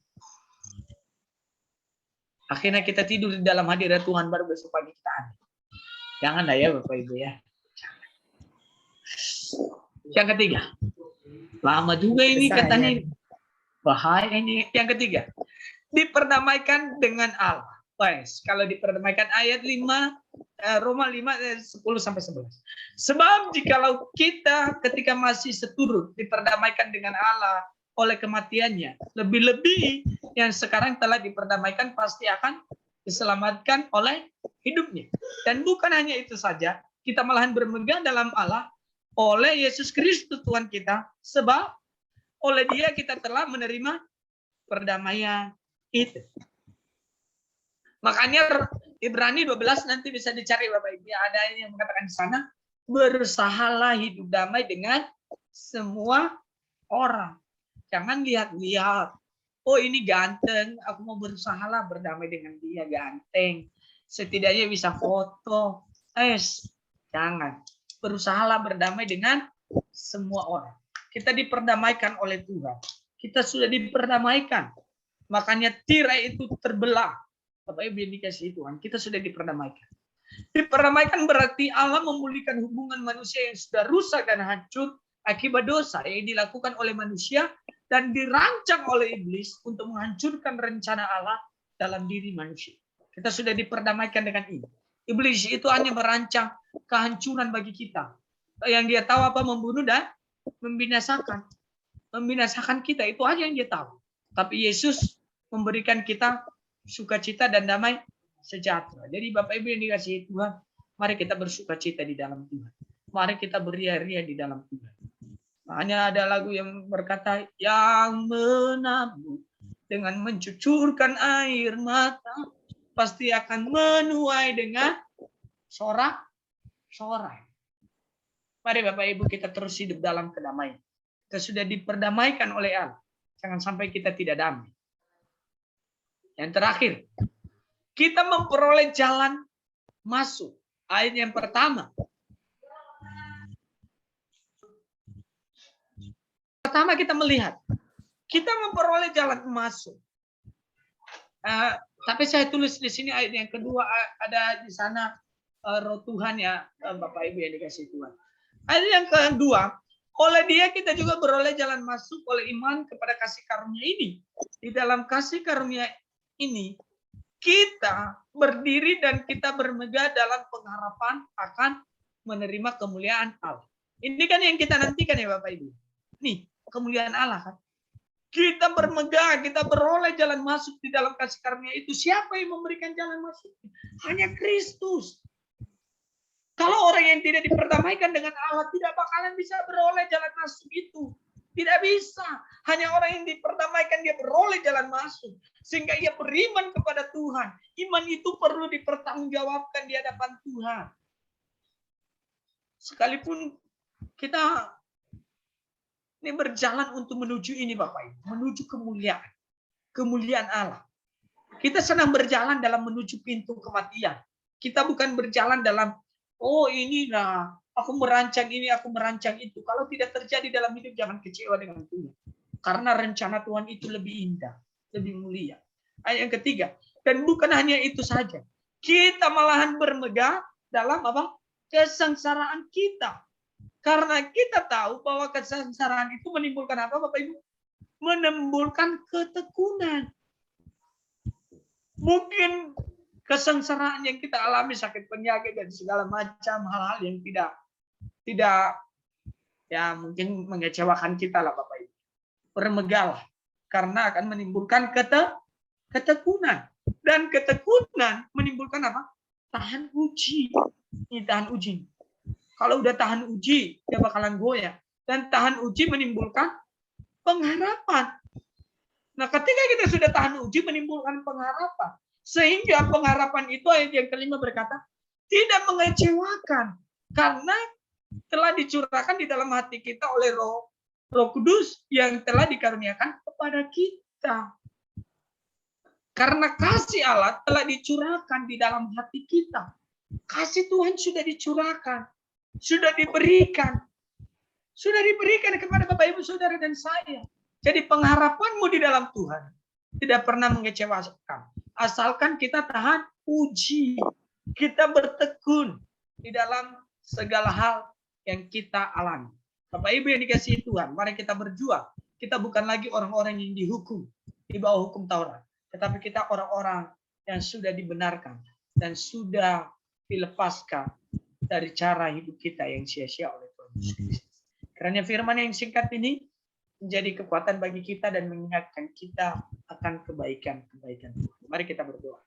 Akhirnya kita tidur di dalam hadirat Tuhan baru besok pagi kita aneh. Janganlah ya Bapak Ibu ya. Yang ketiga. Lama juga ini katanya. Bahaya ini. Yang ketiga. Diperdamaikan dengan Allah. Baik, kalau diperdamaikan ayat 5, Roma 5, 10-11. Sebab jikalau kita ketika masih seturut diperdamaikan dengan Allah oleh kematiannya, lebih-lebih yang sekarang telah diperdamaikan pasti akan diselamatkan oleh hidupnya. Dan bukan hanya itu saja, kita malahan bermegah dalam Allah oleh Yesus Kristus Tuhan kita, sebab oleh Dia kita telah menerima perdamaian itu. Makanya Ibrani 12 nanti bisa dicari Bapak Ibu. Ada yang mengatakan di sana, berusahalah hidup damai dengan semua orang. Jangan lihat-lihat. Oh ini ganteng, aku mau berusahalah berdamai dengan dia ganteng. Setidaknya bisa foto. Jangan. Berusahalah berdamai dengan semua orang. Kita diperdamaikan oleh Tuhan. Kita sudah diperdamaikan. Makanya tirai itu terbelah. Bapak Ibu yang dikasihi Tuhan, kita sudah diperdamaikan. Diperdamaikan berarti Allah memulihkan hubungan manusia yang sudah rusak dan hancur akibat dosa yang dilakukan oleh manusia dan dirancang oleh iblis untuk menghancurkan rencana Allah dalam diri manusia. Kita sudah diperdamaikan dengan ini. Iblis itu hanya merancang kehancuran bagi kita. Yang dia tahu apa? Membunuh dan membinasakan. Membinasakan kita, itu aja yang dia tahu. Tapi Yesus memberikan kita sukacita dan damai sejahtera. Jadi Bapak Ibu yang dikasihi Tuhan, mari kita bersukacita di dalam Tuhan. Mari kita beria-ria di dalam Tuhan. Hanya ada lagu yang berkata, yang menabur dengan mencucurkan air mata pasti akan menuai dengan sorak-sorai. Mari Bapak Ibu kita terus hidup dalam kedamaian. Kita sudah diperdamaikan oleh Allah. Jangan sampai kita tidak damai. Yang terakhir, kita memperoleh jalan masuk. Ayat yang pertama. Pertama kita melihat, kita memperoleh jalan masuk. Tapi saya tulis di sini ayat yang kedua, ada di sana roh Tuhan ya, Bapak Ibu yang dikasih Tuhan. Ayat yang kedua, oleh Dia kita juga beroleh jalan masuk oleh iman kepada kasih karunia ini. Di dalam kasih karunia ini, kita berdiri dan kita bermegah dalam pengharapan akan menerima kemuliaan Allah. Ini kan yang kita nantikan ya Bapak Ibu. Nih, kemuliaan Allah kan. Kita bermegah, kita beroleh jalan masuk di dalam kasih karunia itu. Siapa yang memberikan jalan masuk? Hanya Kristus. Kalau orang yang tidak diperdamaikan dengan Allah tidak bakalan bisa beroleh jalan masuk itu. Tidak bisa. Hanya orang yang diperdamaikan dia beroleh jalan masuk. Sehingga ia beriman kepada Tuhan. Iman itu perlu dipertanggungjawabkan di hadapan Tuhan. Sekalipun kita ini berjalan untuk menuju ini Bapak Ibu. Menuju kemuliaan. Kemuliaan Allah. Kita sedang berjalan dalam menuju pintu kematian. Kita bukan berjalan dalam, oh inilah, aku merancang ini, aku merancang itu. Kalau tidak terjadi dalam hidup, jangan kecewa dengan Tuhan. Karena rencana Tuhan itu lebih indah, lebih mulia. Ayat yang ketiga, dan bukan hanya itu saja. Kita malahan bermegah dalam apa? Kesengsaraan kita. Karena kita tahu bahwa kesengsaraan itu menimbulkan apa Bapak Ibu? Menimbulkan ketekunan. Mungkin kesengsaraan yang kita alami, sakit penyakit dan segala macam hal-hal yang tidak ya mungkin mengecewakan kita lah Bapak Ibu. Bermegahlah karena akan menimbulkan ketekunan, dan ketekunan menimbulkan apa? Tahan uji. Ini tahan uji. Kalau udah tahan uji, dia bakalan goyah. Dan tahan uji menimbulkan pengharapan. Nah, ketika kita sudah tahan uji menimbulkan pengharapan. Sehingga pengharapan itu ayat yang kelima berkata, tidak mengecewakan. Karena telah dicurahkan di dalam hati kita oleh Roh Kudus yang telah dikaruniakan kepada kita. Karena kasih Allah telah dicurahkan di dalam hati kita. Kasih Tuhan sudah dicurahkan. Sudah diberikan kepada Bapak Ibu Saudara dan saya. Jadi pengharapanmu di dalam Tuhan tidak pernah mengecewakan. Asalkan kita tahan uji, kita bertekun di dalam segala hal yang kita alami. Bapak Ibu yang dikasihi Tuhan, mari kita berjuang. Kita bukan lagi orang-orang yang dihukum di bawah hukum Taurat, tetapi kita orang-orang yang sudah dibenarkan dan sudah dilepaskan dari cara hidup kita yang sia-sia oleh Tuhan Yesus Kristus. Karena firman yang singkat ini menjadi kekuatan bagi kita dan mengingatkan kita akan kebaikan-kebaikan Tuhan. Mari kita berdoa.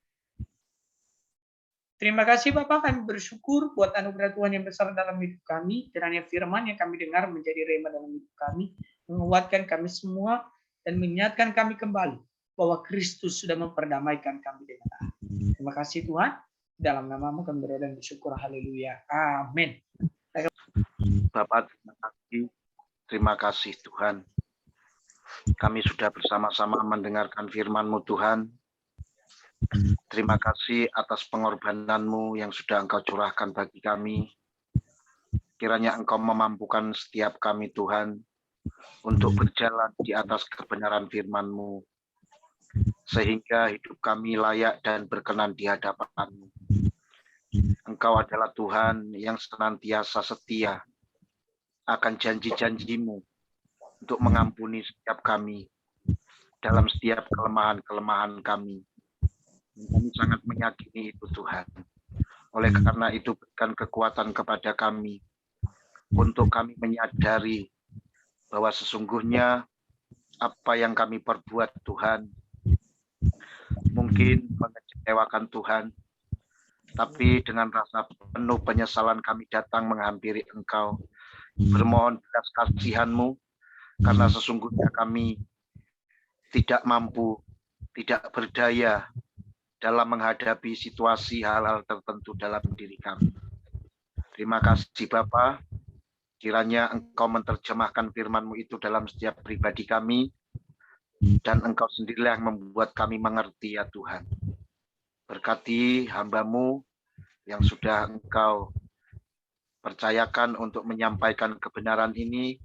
Terima kasih Bapak, kami bersyukur buat anugerah Tuhan yang besar dalam hidup kami. Kiranya firman yang kami dengar menjadi rema dalam hidup kami, menguatkan kami semua dan mengingatkan kami kembali bahwa Kristus sudah memperdamaikan kami dengan Allah. Terima kasih Tuhan. Dalam namamu kami berdoa dan bersyukur. Haleluya. Amin. Bapak, terima kasih Tuhan. Kami sudah bersama-sama mendengarkan firman-Mu Tuhan. Terima kasih atas pengorbanan-Mu yang sudah Engkau curahkan bagi kami. Kiranya Engkau memampukan setiap kami Tuhan untuk berjalan di atas kebenaran firman-Mu, sehingga hidup kami layak dan berkenan di hadapan-Mu. Engkau adalah Tuhan yang senantiasa setia akan janji-janji-Mu untuk mengampuni setiap kami dalam setiap kelemahan-kelemahan kami. Kami sangat meyakini itu Tuhan. Oleh karena itu berikan kekuatan kepada kami untuk kami menyadari bahwa sesungguhnya apa yang kami perbuat Tuhan mungkin mengecewakan Tuhan, tapi dengan rasa penuh penyesalan kami datang menghampiri Engkau, bermohon belas kasihan-Mu, karena sesungguhnya kami tidak mampu, tidak berdaya dalam menghadapi situasi hal-hal tertentu dalam diri kami. Terima kasih Bapa, Kiranya Engkau menerjemahkan firman-Mu itu dalam setiap pribadi kami, dan Engkau sendirilah yang membuat kami mengerti ya Tuhan. Berkati hamba-Mu yang sudah Engkau percayakan untuk menyampaikan kebenaran ini.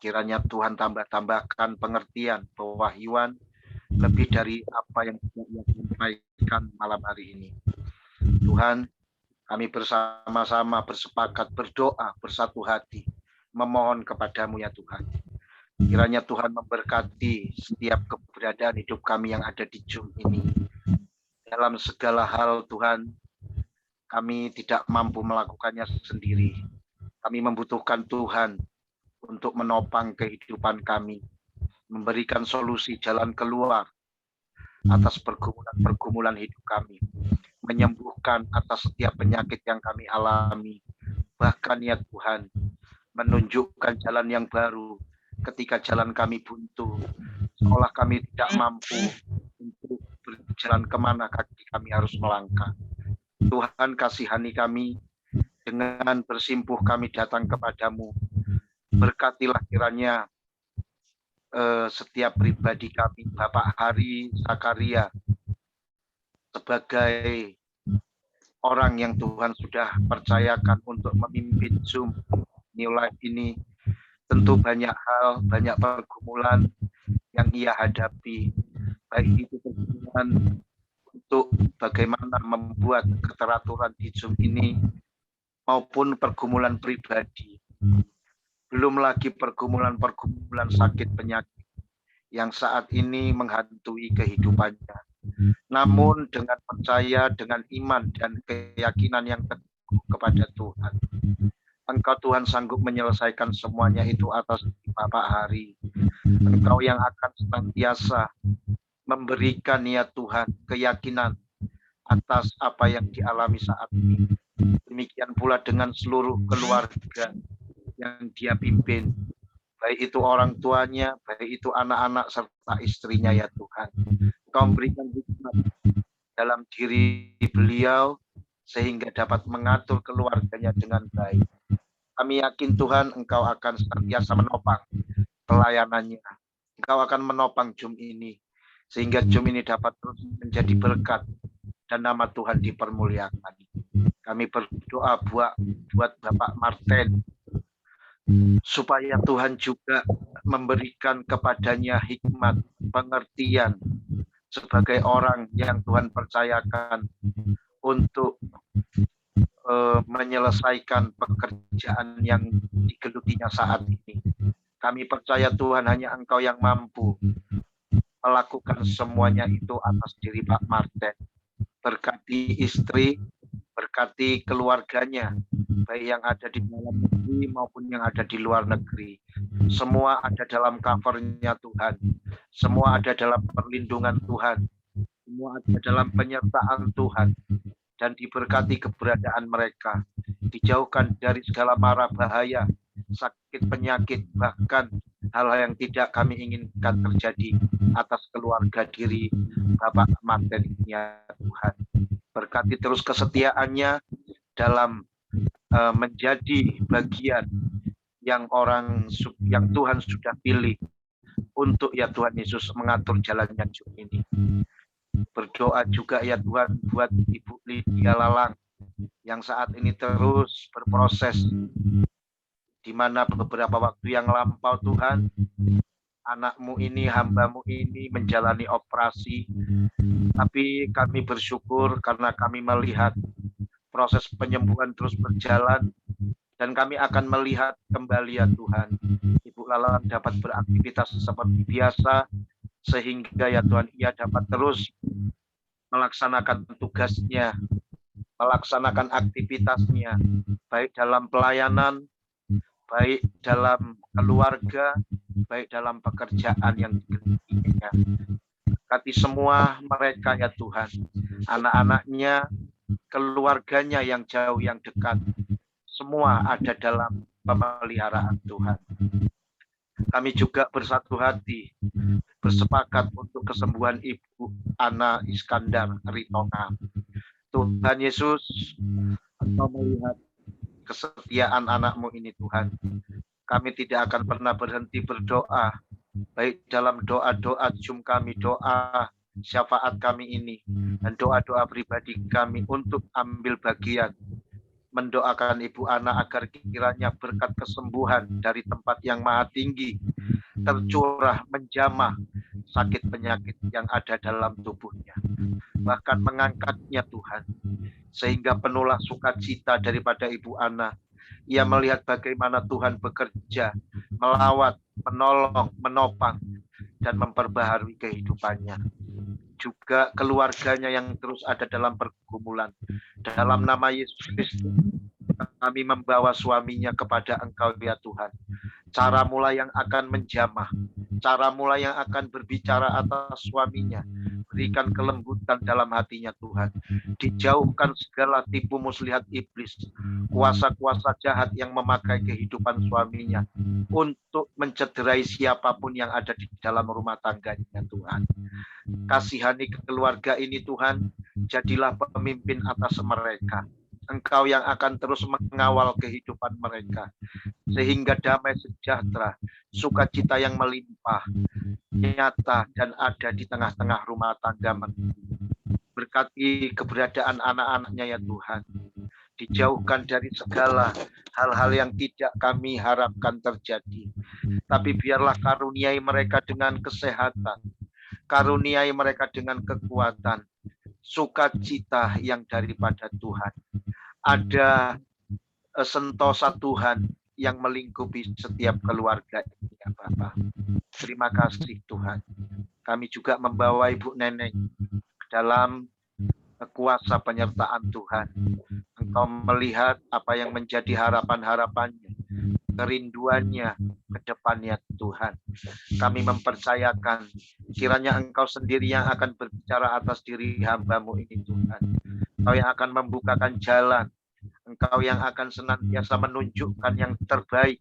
Kiranya Tuhan tambahkan pengertian, pewahyuan, lebih dari apa yang Ia sampaikan malam hari ini. Tuhan, kami bersama-sama bersepakat berdoa bersatu hati, memohon kepadamu ya Tuhan. Kiranya Tuhan memberkati setiap keberadaan hidup kami yang ada di Zoom ini. Dalam segala hal Tuhan, kami tidak mampu melakukannya sendiri. Kami membutuhkan Tuhan untuk menopang kehidupan kami, memberikan solusi jalan keluar atas pergumulan hidup kami, menyembuhkan atas setiap penyakit yang kami alami, bahkan ya Tuhan, menunjukkan jalan yang baru ketika jalan kami buntu, seolah kami tidak mampu untuk berjalan kemana kaki kami harus melangkah. Tuhan kasihani kami, dengan bersimpuh kami datang kepadamu. Berkatilah kiranya setiap pribadi kami, Bapak Hari Zakaria, sebagai orang yang Tuhan sudah percayakan untuk memimpin Zoom New Life ini. Tentu banyak hal, banyak pergumulan yang ia hadapi, baik itu pergumulan untuk bagaimana membuat keteraturan di Zoom ini, maupun pergumulan pribadi. Belum lagi pergumulan sakit penyakit yang saat ini menghantui kehidupannya. Namun dengan percaya, dengan iman dan keyakinan yang teguh kepada Tuhan, Engkau Tuhan sanggup menyelesaikan semuanya itu atas Bapak Hari. Engkau yang akan senantiasa memberikan ya Tuhan keyakinan atas apa yang dialami saat ini. Demikian pula dengan seluruh keluarga yang dia pimpin, baik itu orang tuanya, baik itu anak-anak serta istrinya ya Tuhan. Engkau memberikan hikmat dalam diri beliau sehingga dapat mengatur keluarganya dengan baik. Kami yakin Tuhan Engkau akan senantiasa menopang pelayanannya. Engkau akan menopang Zoom ini sehingga Zoom ini dapat terus menjadi berkat dan nama Tuhan dipermuliakan. Kami berdoa buat Bapak Martin, supaya Tuhan juga memberikan kepadanya hikmat, pengertian sebagai orang yang Tuhan percayakan untuk menyelesaikan pekerjaan yang digelutinya saat ini. Kami percaya Tuhan hanya Engkau yang mampu melakukan semuanya itu atas diri Pak Martin. Berkati istri, berkati keluarganya, baik yang ada di dalam negeri maupun yang ada di luar negeri. Semua ada dalam cover-Nya Tuhan. Semua ada dalam perlindungan Tuhan. Semua ada dalam penyertaan Tuhan. Dan diberkati keberadaan mereka. Dijauhkan dari segala mara bahaya, sakit penyakit, bahkan hal-hal yang tidak kami inginkan terjadi atas keluarga diri Bapak Martin ya Tuhan. Berkati terus kesetiaannya dalam menjadi bagian yang Tuhan sudah pilih untuk ya Tuhan Yesus mengatur jalannya Zoom ini. Berdoa juga ya Tuhan buat Ibu Lydia Lalang yang saat ini terus berproses, di mana beberapa waktu yang lampau Tuhan, anakmu ini, hambamu ini menjalani operasi. Tapi kami bersyukur karena kami melihat proses penyembuhan terus berjalan, dan kami akan melihat kembali ya Tuhan, Ibu Lalang dapat beraktivitas seperti biasa, sehingga ya Tuhan ia dapat terus melaksanakan tugasnya, melaksanakan aktivitasnya, baik dalam pelayanan, baik dalam keluarga, baik dalam pekerjaan yang digelutinya. Berkati semua mereka ya Tuhan, anak-anaknya, keluarganya yang jauh, yang dekat, semua ada dalam pemeliharaan Tuhan. Kami juga bersatu hati, bersepakat untuk kesembuhan Ibu Ana Iskandar Ritonga. Tuhan Yesus, Engkau melihat kesetiaan anak-Mu ini Tuhan. Kami tidak akan pernah berhenti berdoa, baik dalam doa-doa Zoom kami, doa syafaat kami ini, dan doa-doa pribadi kami untuk ambil bagian mendoakan Ibu Ana agar kiranya berkat kesembuhan dari tempat yang maha tinggi tercurah menjamah sakit penyakit yang ada dalam tubuhnya, bahkan mengangkatnya Tuhan, sehingga penuhlah sukacita daripada Ibu Ana. Ia melihat bagaimana Tuhan bekerja, melawat, menolong, menopang, dan memperbaharui kehidupannya. Juga keluarganya yang terus ada dalam pergumulan. Dalam nama Yesus Kristus, kami membawa suaminya kepada Engkau ya Tuhan. Cara mula yang akan menjamah, cara mula yang akan berbicara atas suaminya, berikan kelembutan dalam hatinya Tuhan. Dijauhkan segala tipu muslihat iblis, kuasa-kuasa jahat yang memakai kehidupan suaminya untuk mencederai siapapun yang ada di dalam rumah tangganya Tuhan. Kasihani keluarga ini Tuhan, jadilah pemimpin atas mereka. Engkau yang akan terus mengawal kehidupan mereka, sehingga damai sejahtera, sukacita yang melimpah, nyata dan ada di tengah-tengah rumah tangga mereka. Berkati keberadaan anak-anaknya ya Tuhan. Dijauhkan dari segala hal-hal yang tidak kami harapkan terjadi. Tapi biarlah karuniai mereka dengan kesehatan, karuniai mereka dengan kekuatan, sukacita yang daripada Tuhan. Ada sentosa Tuhan yang melingkupi setiap keluarga ini ya Bapak. Terima kasih Tuhan. Kami juga membawa Ibu Neneng dalam kuasa penyertaan Tuhan. Engkau melihat apa yang menjadi harapan-harapannya, kerinduannya ke depannya Tuhan. Kami mempercayakan kiranya Engkau sendiri yang akan berbicara atas diri hamba-Mu ini Tuhan. Engkau yang akan membukakan jalan, Engkau yang akan senantiasa menunjukkan yang terbaik,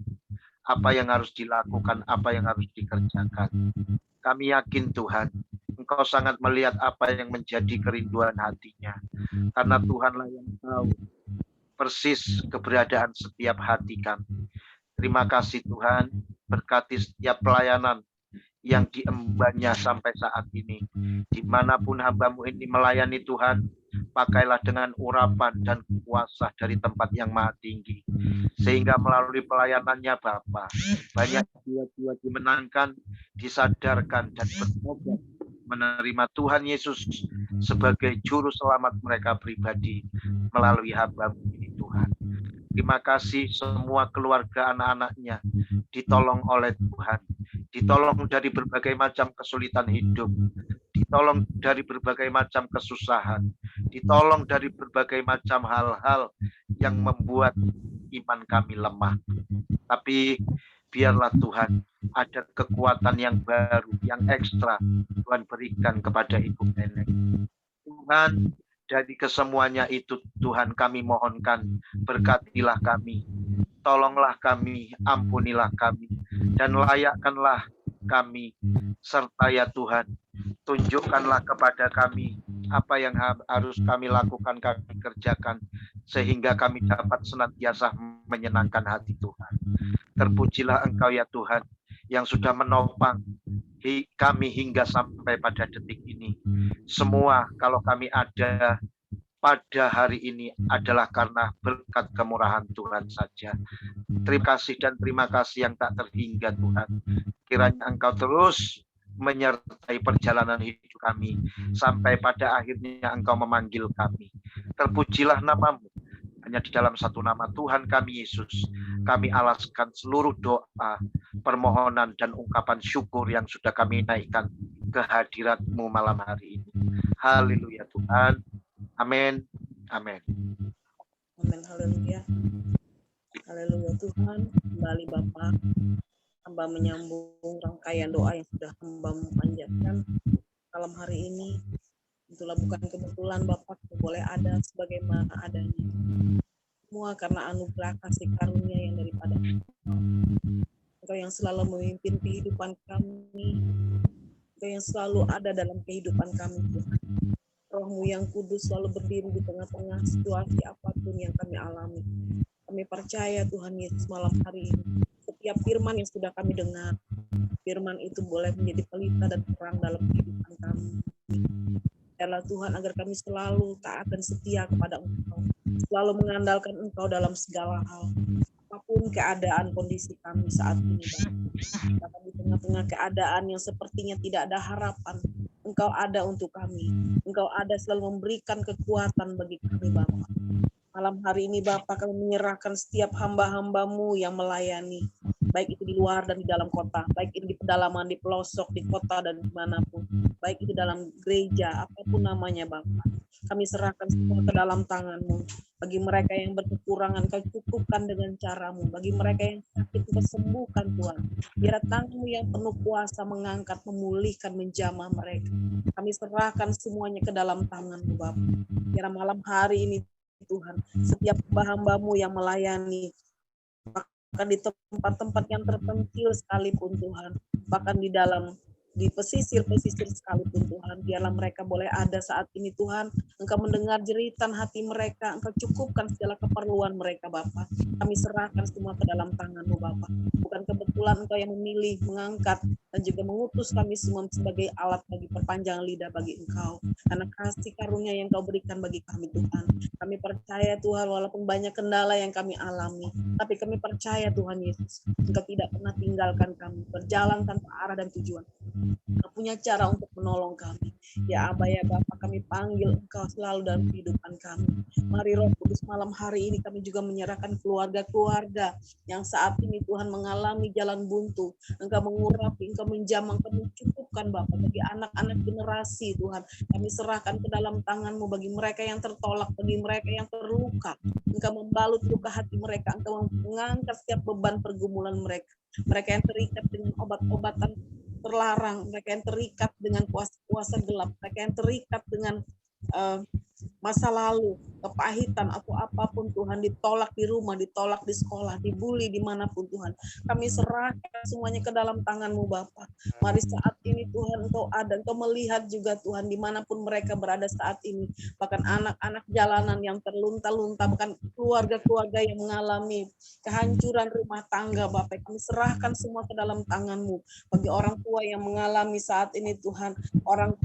apa yang harus dilakukan, apa yang harus dikerjakan. Kami yakin Tuhan, Engkau sangat melihat apa yang menjadi kerinduan hatinya. Karena Tuhanlah yang tahu persis keberadaan setiap hati kami. Terima kasih Tuhan, berkati setiap pelayanan yang diembannya sampai saat ini. Dimanapun hamba-Mu ini melayani Tuhan, pakailah dengan urapan dan kuasa dari tempat yang maha tinggi. Sehingga melalui pelayanannya Bapa, banyak jiwa-jiwa dimenangkan, disadarkan dan bertobat menerima Tuhan Yesus sebagai juru selamat mereka pribadi melalui hamba-Mu ini Tuhan. Terima kasih semua keluarga anak-anaknya ditolong oleh Tuhan, ditolong dari berbagai macam kesulitan hidup, ditolong dari berbagai macam kesusahan, ditolong dari berbagai macam hal-hal yang membuat iman kami lemah. Tapi biarlah Tuhan ada kekuatan yang baru, yang ekstra Tuhan berikan kepada Ibu Neneng. Tuhan, dari kesemuanya itu Tuhan kami mohonkan, berkatilah kami, tolonglah kami, ampunilah kami, dan layakkanlah kami, serta ya Tuhan, tunjukkanlah kepada kami apa yang harus kami lakukan, kami kerjakan, sehingga kami dapat senantiasa menyenangkan hati Tuhan. Terpujilah Engkau ya Tuhan, yang sudah menopang kami hingga sampai pada detik ini. Semua kalau kami ada pada hari ini adalah karena berkat kemurahan Tuhan saja. Terima kasih dan terima kasih yang tak terhingga Tuhan. Kiranya Engkau terus menyertai perjalanan hidup kami sampai pada akhirnya Engkau memanggil kami. Terpujilah nama-Mu. Hanya di dalam satu nama Tuhan kami Yesus, kami alaskan seluruh doa, permohonan dan ungkapan syukur yang sudah kami naikkan ke hadirat-Mu malam hari ini. Haleluya Tuhan. Amin. Amin. Amin. Haleluya. Haleluya Tuhan. Kembali Bapak, hamba menyambung rangkaian doa yang sudah hamba panjatkan malam hari ini. Itulah bukan kebetulan Bapak boleh ada sebagaimana adanya. Semua karena anugerah kasih karunia yang daripada Engkau yang selalu memimpin kehidupan kami. Engkau yang selalu ada dalam kehidupan kami Tuhan. Roh-Mu yang kudus selalu berdiri di tengah-tengah situasi apapun yang kami alami. Kami percaya Tuhan Yesus malam hari ini, setiap firman yang sudah kami dengar, firman itu boleh menjadi pelita dan terang dalam kehidupan kami. Biarlah Tuhan agar kami selalu taat dan setia kepada Engkau, selalu mengandalkan Engkau dalam segala hal. Apapun keadaan kondisi kami saat ini, bahkan di tengah-tengah keadaan yang sepertinya tidak ada harapan, Engkau ada untuk kami. Engkau ada selalu memberikan kekuatan bagi kami, Bapa. Malam hari ini, Bapa, kami menyerahkan setiap hamba-hamba-Mu yang melayani, baik itu di luar dan di dalam kota, baik itu di pedalaman, di pelosok, di kota, dan dimanapun, baik itu dalam gereja, apapun namanya, Bapa. Kami serahkan semua ke dalam tangan-Mu. Bagi mereka yang berkekurangan, Kau cukupkan dengan cara-Mu. Bagi mereka yang sakit, Kau sembuhkan, Tuhan. Biar tangan-Mu yang penuh kuasa mengangkat, memulihkan, menjamah mereka. Kami serahkan semuanya ke dalam tangan-Mu, Bapa. Biar malam hari ini, Tuhan, setiap hamba-Mu yang melayani, bahkan di tempat-tempat yang terpencil sekalipun, Tuhan, bahkan di pesisir-pesisir sekalipun, Tuhan, biarlah mereka boleh ada saat ini, Tuhan. Engkau mendengar jeritan hati mereka, Engkau cukupkan segala keperluan mereka, Bapa. Kami serahkan semua ke dalam tangan-Mu, Bapa. Bukan kebetulan Engkau yang memilih, mengangkat, dan juga mengutus kami semua sebagai alat bagi perpanjangan lidah bagi Engkau. Karena kasih karunia yang Kau berikan bagi kami, Tuhan. Kami percaya, Tuhan, walaupun banyak kendala yang kami alami, tapi kami percaya, Tuhan Yesus, Engkau tidak pernah tinggalkan kami, berjalan tanpa arah dan tujuan. Engkau punya cara untuk menolong kami. Ya Aba, ya Bapa, kami panggil Engkau selalu dalam kehidupan kami. Mari Roh Kudus, malam hari ini kami juga menyerahkan keluarga-keluarga yang saat ini, Tuhan, mengalami jalan buntu. Engkau mengurapi, Engkau menjamah, Engkau mencukupkan, Bapa, bagi anak-anak generasi, Tuhan. Kami serahkan ke dalam tangan-Mu bagi mereka yang tertolak, bagi mereka yang terluka. Engkau membalut luka hati mereka, Engkau mengangkat setiap beban pergumulan mereka. Mereka yang terikat dengan obat-obatan terlarang, mereka yang terikat dengan kuasa-kuasa gelap, mereka yang terikat dengan masa lalu, kepahitan atau apapun, Tuhan, ditolak di rumah, ditolak di sekolah, dibully dimanapun, Tuhan. Kami serahkan semuanya ke dalam tangan-Mu, Bapa. Mari saat ini, Tuhan, Engkau ada, Engkau melihat juga, Tuhan, dimanapun mereka berada saat ini. Bahkan anak-anak jalanan yang terlunta-lunta, bahkan keluarga-keluarga yang mengalami kehancuran rumah tangga, Bapa. Kami serahkan semua ke dalam tangan-Mu. Bagi orang tua yang mengalami saat ini, Tuhan,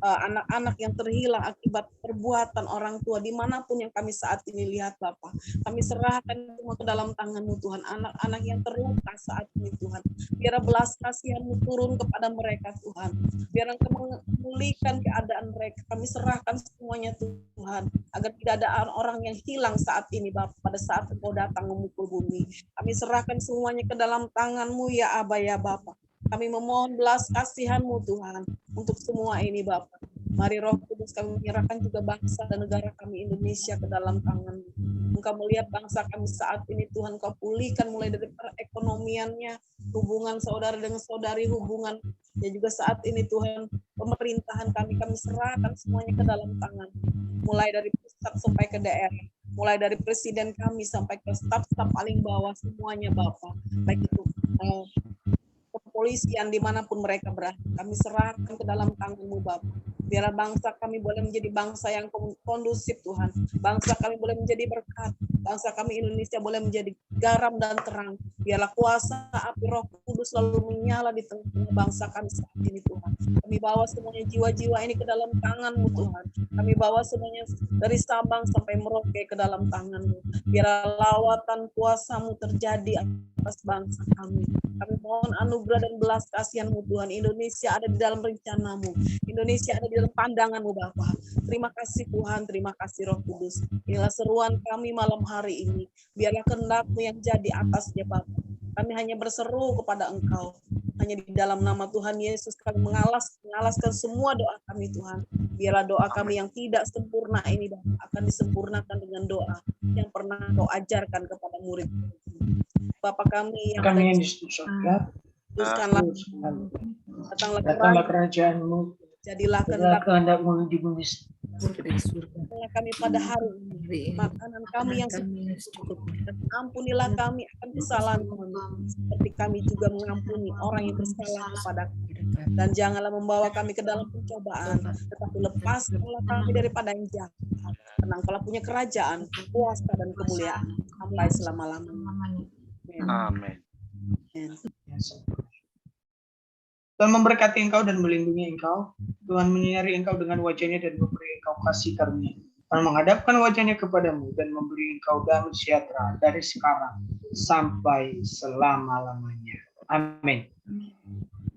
anak-anak yang terhilang akibat perbuatan orang tua, dimanapun yang kami saat ini lihat, Bapa. Kami serahkan semua ke dalam tangan-Mu, Tuhan. Anak-anak yang terluka saat ini, Tuhan. Biar belas kasihan-Mu turun kepada mereka, Tuhan. Biar Engkau memulihkan keadaan mereka. Kami serahkan semuanya, Tuhan. Agar tidak ada orang yang hilang saat ini, Bapa, pada saat Engkau datang memukul bumi. Kami serahkan semuanya ke dalam tangan-Mu, ya Aba, ya Bapa. Kami memohon belas kasihan-Mu, Tuhan, untuk semua ini, Bapa. Mari Roh Kudus, kami menyerahkan juga bangsa dan negara kami Indonesia ke dalam tangan-Mu. Engkau melihat bangsa kami saat ini, Tuhan, Kau pulihkan mulai dari perekonomiannya, hubungan saudara dengan saudari, hubungan, dan juga saat ini, Tuhan, pemerintahan kami serahkan semuanya ke dalam tangan. Mulai dari pusat sampai ke daerah, mulai dari presiden kami sampai ke staf-staf paling bawah, semuanya, Bapak. Baik itu kepolisian dimanapun mereka berada, kami serahkan ke dalam tangan-Mu, Bapak. Biarlah bangsa kami boleh menjadi bangsa yang kondusif, Tuhan. Bangsa kami boleh menjadi berkat. Bangsa kami Indonesia boleh menjadi garam dan terang. Biarlah kuasa api Roh Kudus selalu menyala di tengah bangsa kami saat ini, Tuhan. Kami bawa semuanya jiwa-jiwa ini ke dalam tangan-Mu, Tuhan. Kami bawa semuanya dari Sabang sampai Merauke ke dalam tangan-Mu. Biarlah lawatan kuasa-Mu terjadi atas bangsa kami. Kami mohon anugerah dan belas kasihan-Mu, Tuhan. Indonesia ada di dalam rencana-Mu. Indonesia ada di dalam pandangan-Mu, Bapa. Terima kasih, Tuhan. Terima kasih, Roh Kudus. Inilah seruan kami malam hari ini. Biarlah kehendak-Mu yang jadi atasnya, Bapa. Kami hanya berseru kepada Engkau. Hanya di dalam nama Tuhan Yesus kami mengalaskan semua doa kami, Tuhan. Biarlah doa kami yang tidak sempurna ini, Bapa, akan disempurnakan dengan doa yang pernah Kau ajarkan kepada murid. Bapa kami yang di surga, datanglah kerajaan-Mu, jadilah kehendak-Mu di bumi. Kami pada hari ini, makanan kami yang cukup, dan ampunilah kami akan kesalahan kami, seperti kami juga mengampuni orang yang bersalah kepada kami. Dan janganlah membawa kami ke dalam pencobaan, tetapi lepaskanlah kami daripada yang jahat. Karena Engkau punya kerajaan, kuasa dan kemuliaan sampai selama-lamanya. Amin. Tuhan memberkati engkau dan melindungi engkau. Tuhan menyinari engkau dengan wajah-Nya dan memberi engkau kasih karunia. Tuhan menghadapkan wajah-Nya kepadamu dan memberi engkau damai sejahtera dari sekarang sampai selama-lamanya. Amin.